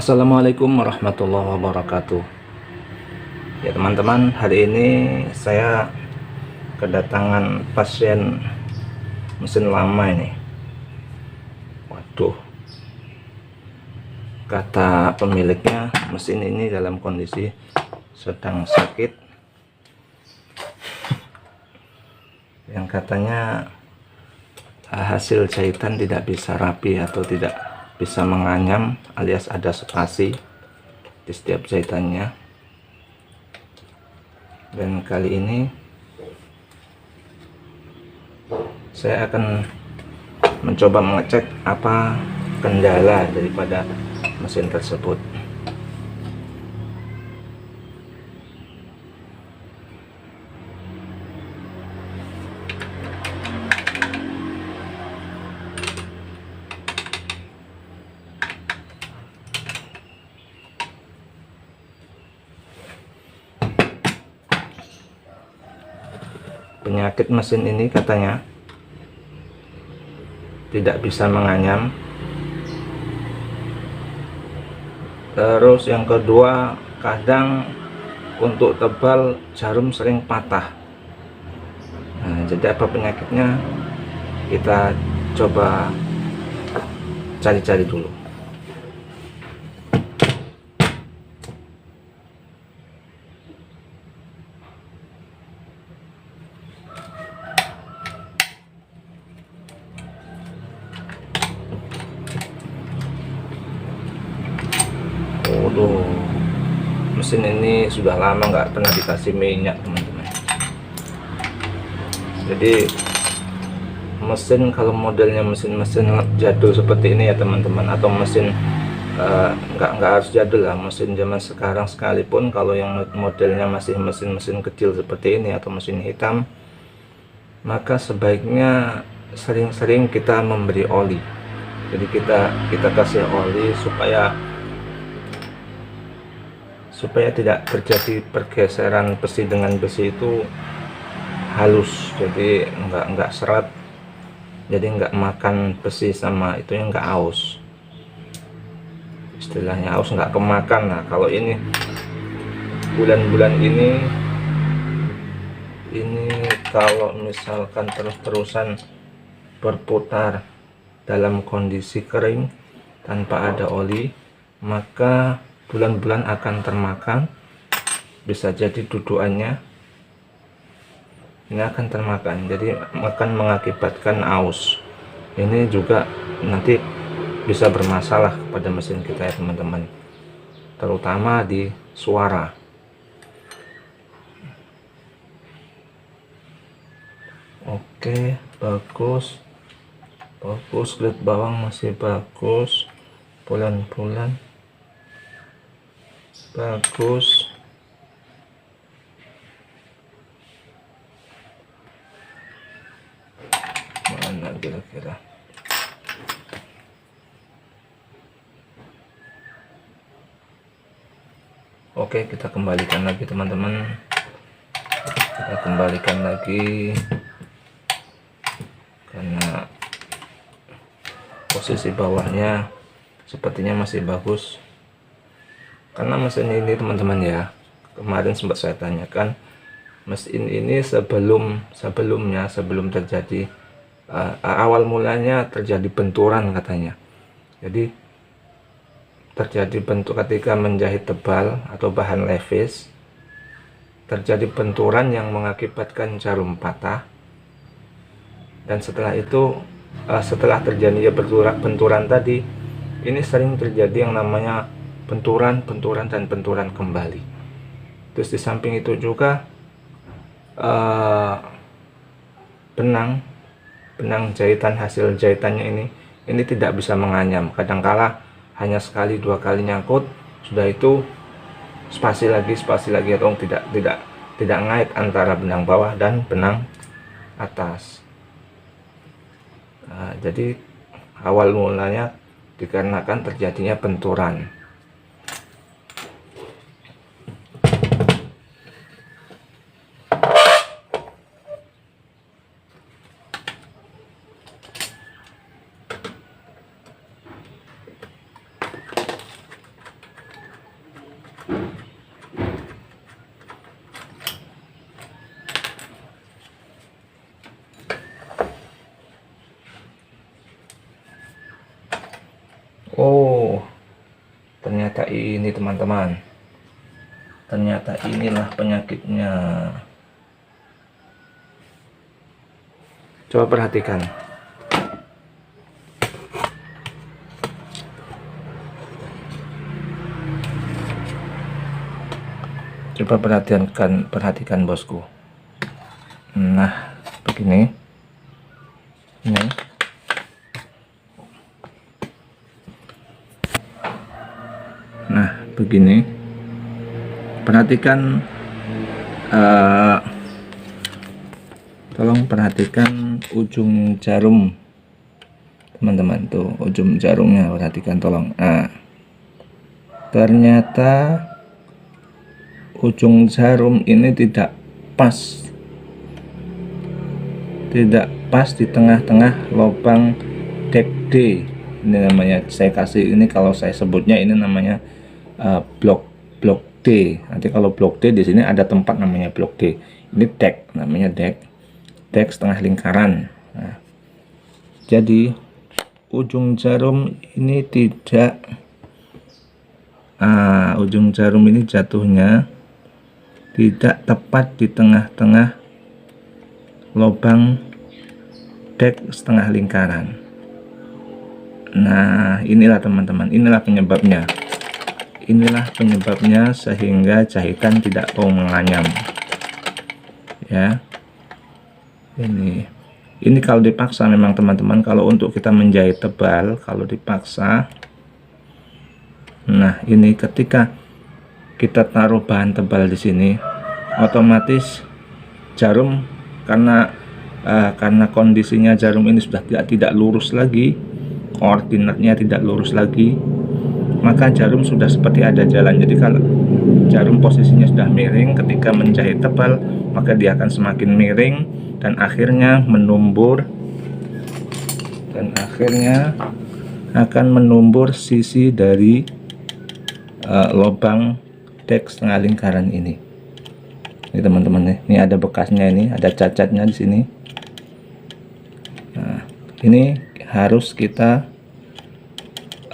Assalamualaikum warahmatullahi wabarakatuh. Ya teman-teman, hari ini saya kedatangan pasien mesin lama ini. Waduh, kata pemiliknya mesin ini dalam kondisi sedang sakit, yang katanya hasil jahitan tidak bisa rapi atau tidak bisa menganyam, alias ada spasi di setiap jahitannya. Dan kali ini saya akan mencoba mengecek apa kendala daripada mesin tersebut. Penyakit mesin ini katanya tidak bisa menganyam. Terus yang kedua, kadang untuk tebal jarum sering patah. Nah, jadi apa penyakitnya? Kita coba cari-cari dulu. Waduh, mesin ini sudah lama nggak pernah dikasih minyak teman-teman. Jadi mesin kalau modelnya mesin-mesin jadul seperti ini ya teman-teman, atau mesin nggak harus jadul lah, mesin zaman sekarang sekalipun, kalau yang modelnya masih mesin-mesin kecil seperti ini atau mesin hitam, maka sebaiknya sering-sering kita memberi oli. Jadi kita kasih oli supaya tidak terjadi pergeseran besi dengan besi itu halus, jadi nggak seret, jadi nggak makan besi sama itu yang nggak aus, istilahnya aus nggak kemakan. Nah kalau ini bulan-bulan ini kalau misalkan terus-terusan berputar dalam kondisi kering tanpa ada oli, maka bulan-bulan akan termakan. Bisa jadi dudukannya ini akan termakan, jadi akan mengakibatkan aus. Ini juga nanti bisa bermasalah kepada mesin kita ya teman-teman, terutama di suara. Oke, bagus, kulit bawang masih bagus, bulan-bulan bagus. Mana kira-kira? Oke, kita kembalikan lagi teman-teman. Kita kembalikan lagi karena posisi bawahnya sepertinya masih bagus. Karena mesin ini teman-teman ya, kemarin sempat saya tanyakan, mesin ini sebelum terjadi awal mulanya terjadi benturan katanya. Jadi terjadi bentuk ketika menjahit tebal atau bahan levis, terjadi benturan yang mengakibatkan jarum patah. Dan setelah itu setelah terjadinya benturan tadi, ini sering terjadi yang namanya benturan dan benturan kembali. Terus di samping itu juga benang jahitan, hasil jahitannya ini tidak bisa menganyam. Kadangkala hanya sekali dua kali nyangkut, sudah itu spasi lagi atau tidak ngait antara benang bawah dan benang atas. Jadi awal mulanya dikarenakan terjadinya benturan. Oh, ternyata ini teman-teman, ternyata inilah penyakitnya. Coba perhatikan. Coba perhatikan bosku. Nah, begini. Ini. Nah, begini. Perhatikan, tolong perhatikan ujung jarum, teman-teman. Tuh, ujung jarumnya perhatikan tolong. Nah, ternyata ujung jarum ini tidak pas di tengah-tengah lubang dek D. Ini namanya, saya kasih ini, kalau saya sebutnya ini namanya blok D. Nanti kalau blok D di sini ada tempat namanya blok D. Ini dek, namanya dek setengah lingkaran. Nah, jadi ujung jarum ini ujung jarum ini jatuhnya tidak tepat di tengah-tengah lubang dek setengah lingkaran. Nah, inilah teman-teman, inilah penyebabnya. Inilah penyebabnya sehingga jahitan tidak mau menganyam. Ya. Ini kalau dipaksa memang teman-teman, kalau untuk kita menjahit tebal, kalau dipaksa. Nah, ini ketika kita taruh bahan tebal di sini, otomatis jarum, karena kondisinya jarum ini sudah tidak lurus lagi, koordinatnya tidak lurus lagi, maka jarum sudah seperti ada jalan. Jadi kalau jarum posisinya sudah miring, ketika menjahit tebal maka dia akan semakin miring dan akhirnya menumbur sisi dari lubang dek setengah lingkaran ini. Ini teman-teman nih, ini ada bekasnya, ini ada cacatnya di sini. Nah, ini harus kita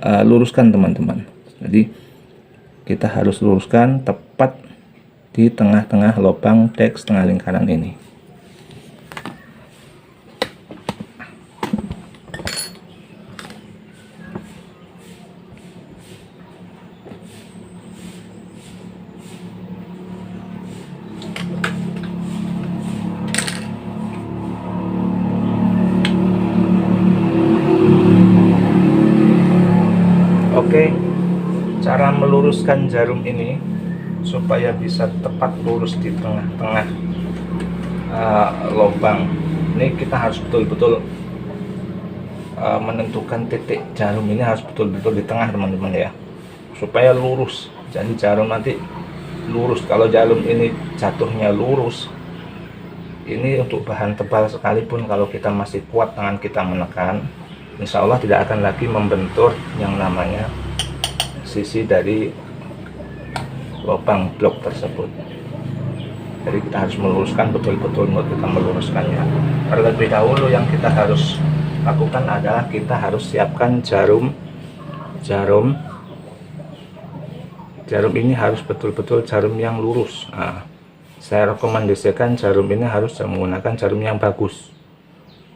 luruskan teman-teman. Jadi kita harus luruskan tepat di tengah-tengah lubang dek setengah lingkaran ini. Oke, cara meluruskan jarum ini supaya bisa tepat lurus di tengah-tengah lubang. Ini kita harus betul-betul menentukan titik jarum ini, harus betul-betul di tengah teman-teman ya, supaya lurus. Jadi jarum nanti lurus. Kalau jarum ini jatuhnya lurus, ini untuk bahan tebal sekalipun, kalau kita masih kuat tangan kita menekan, insya Allah tidak akan lagi membentur yang namanya sisi dari lubang blok tersebut. Jadi kita harus meluruskan betul-betul, kita meluruskannya. Terlebih dahulu yang kita harus lakukan adalah kita harus siapkan jarum ini harus betul-betul jarum yang lurus. Nah, saya rekomendasikan jarum ini harus menggunakan jarum yang bagus.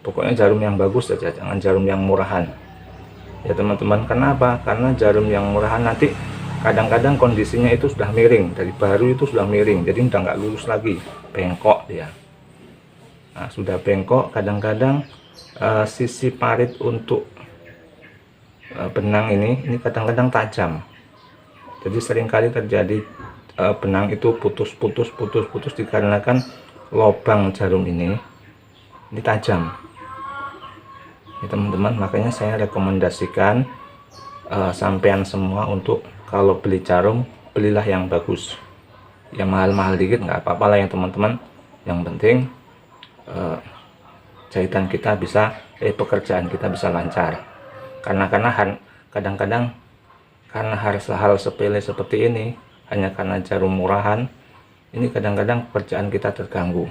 Pokoknya jarum yang bagus saja, jangan jarum yang murahan ya teman-teman. Kenapa? Karena jarum yang murahan nanti kadang-kadang kondisinya itu sudah miring, dari baru itu sudah miring, jadi udah nggak lurus lagi, bengkok dia. Nah, sudah bengkok, kadang-kadang sisi parit untuk benang ini kadang-kadang tajam. Jadi seringkali terjadi benang itu putus dikarenakan lubang jarum ini tajam ya teman-teman. Makanya saya rekomendasikan sampean semua untuk kalau beli jarum, belilah yang bagus. Yang mahal-mahal dikit nggak apa-apa lah ya teman-teman, yang penting jahitan kita bisa, pekerjaan kita bisa lancar. Karena kadang-kadang karena hal sepele seperti ini, hanya karena jarum murahan, ini kadang-kadang pekerjaan kita terganggu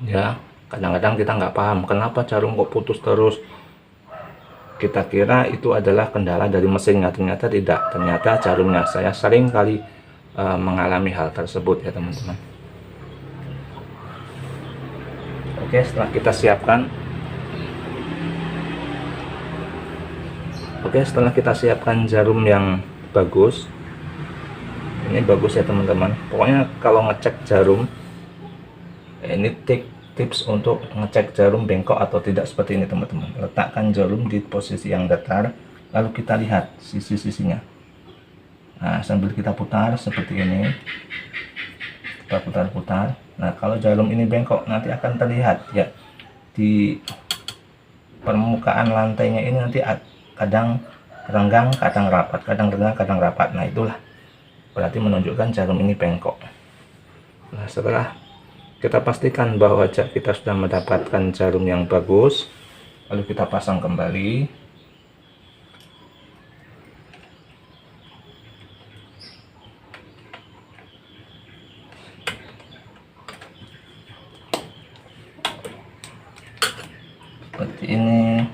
ya. Kadang-kadang kita nggak paham kenapa jarum kok putus terus, kita kira itu adalah kendala dari mesinnya, ternyata tidak, ternyata jarumnya. Saya sering kali mengalami hal tersebut ya teman-teman. Oke, setelah kita siapkan, setelah kita siapkan jarum yang bagus, ini bagus ya teman-teman. Pokoknya kalau ngecek jarum, ini tips untuk ngecek jarum bengkok atau tidak seperti ini teman-teman. Letakkan jarum di posisi yang datar, lalu kita lihat sisi-sisinya. Nah, sambil kita putar seperti ini, kita putar-putar. Nah, kalau jarum ini bengkok, nanti akan terlihat ya di permukaan lantainya ini, nanti kadang renggang, kadang rapat, kadang renggang, kadang rapat. Nah, itulah berarti menunjukkan jarum ini bengkok. Nah, setelah kita pastikan bahwa kita sudah mendapatkan jarum yang bagus, lalu kita pasang kembali. Seperti ini.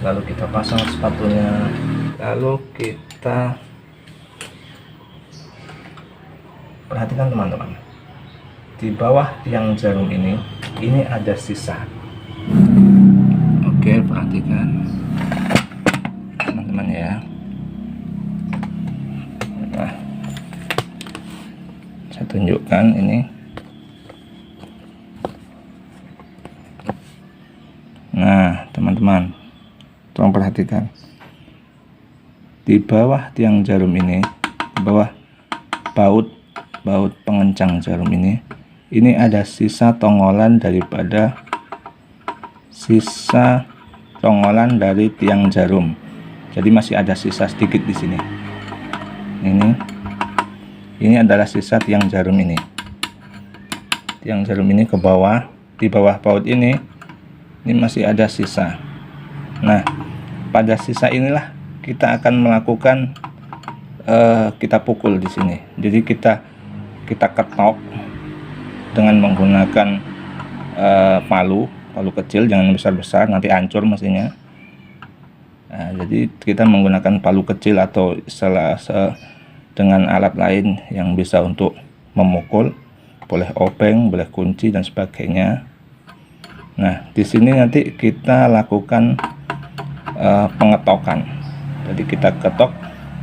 Lalu kita pasang sepatunya. Lalu kita perhatikan teman-teman, di bawah tiang jarum ini ada sisa. Oke, perhatikan teman-teman ya. Nah, saya tunjukkan ini. Nah teman-teman, tolong perhatikan, di bawah tiang jarum ini, di bawah baut pengencang jarum ini ada sisa tongolan dari tiang jarum. Jadi masih ada sisa sedikit di sini. Ini adalah sisa tiang jarum ini. Tiang jarum ini ke bawah, di bawah baut ini masih ada sisa. Nah, pada sisa inilah kita akan melakukan kita pukul di sini. Jadi kita ketok dengan menggunakan palu kecil, jangan besar-besar, nanti hancur mesinnya. Nah, jadi kita menggunakan palu kecil atau dengan alat lain yang bisa untuk memukul, boleh obeng, boleh kunci dan sebagainya. Nah, di sini nanti kita lakukan pengetokan. Jadi kita ketok,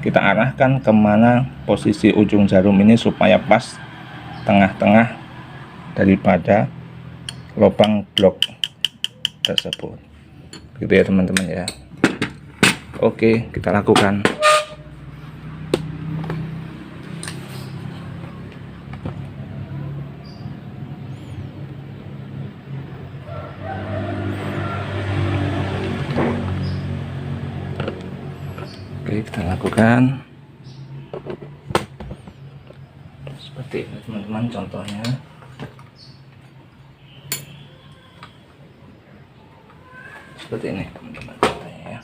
kita arahkan kemana posisi ujung jarum ini supaya pas tengah-tengah daripada lubang blok tersebut. Gitu ya teman-teman ya. Oke, kita lakukan. Oke, kita lakukan seperti ini teman-teman, contohnya. Seperti ini teman-teman, contohnya ya.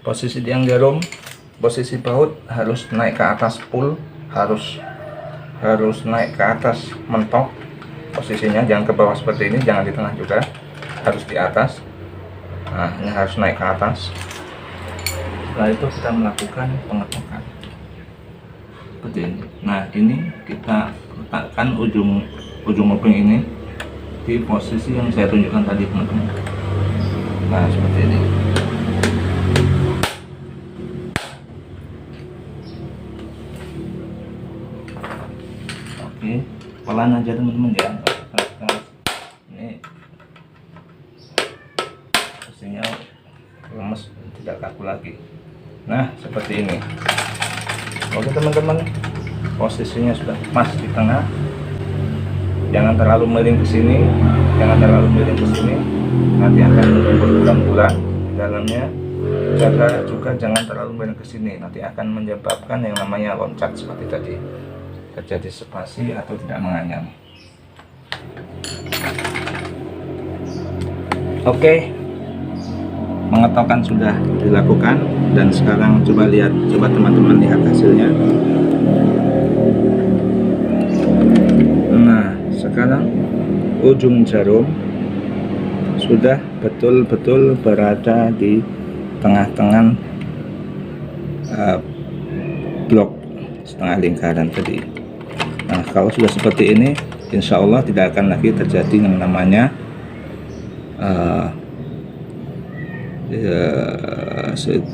Posisi tiang jarum, posisi baut harus naik ke atas full, harus naik ke atas mentok posisinya, jangan ke bawah seperti ini, jangan di tengah juga, harus di atas. Nah, ini harus naik ke atas. Setelah itu kita melakukan pengetokan seperti ini. Nah, ini kita letakkan ujung obeng ini di posisi yang saya tunjukkan tadi teman-teman. Nah, seperti ini. Oke, pelan aja teman-teman ya. Ini posisinya lemes, tidak kaku lagi. Nah, seperti ini. Oke teman-teman, posisinya sudah pas di tengah. Jangan terlalu miring ke sini, jangan terlalu miring ke sini, nanti akan berbulan-bulan di dalamnya. Jaga juga jangan terlalu miring ke sini, nanti akan menyebabkan yang namanya loncat seperti tadi, terjadi spasi atau tidak menganyam. Oke, pengetokan sudah dilakukan dan sekarang coba teman-teman lihat hasilnya. Nah, sekarang ujung jarum sudah betul-betul berada di tengah-tengah blok setengah lingkaran tadi. Nah, kalau sudah seperti ini, insya Allah tidak akan lagi terjadi yang namanya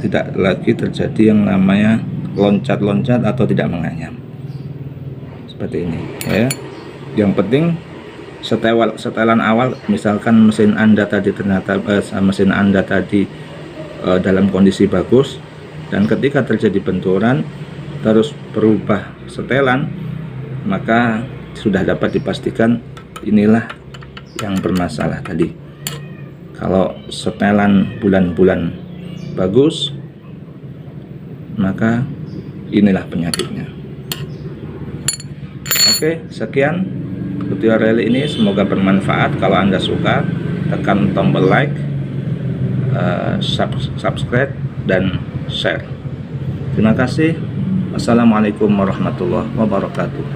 tidak lagi terjadi yang namanya loncat-loncat atau tidak menganyam seperti ini ya. Yang penting setelan awal, misalkan mesin Anda tadi ternyata dalam kondisi bagus, dan ketika terjadi benturan terus berubah setelan, maka sudah dapat dipastikan inilah yang bermasalah tadi. Kalau setelan bulan-bulan bagus, maka inilah penyakitnya. Oke, sekian tutorial ini, semoga bermanfaat. Kalau Anda suka, tekan tombol like, subscribe, dan share. Terima kasih. Wassalamualaikum warahmatullahi wabarakatuh.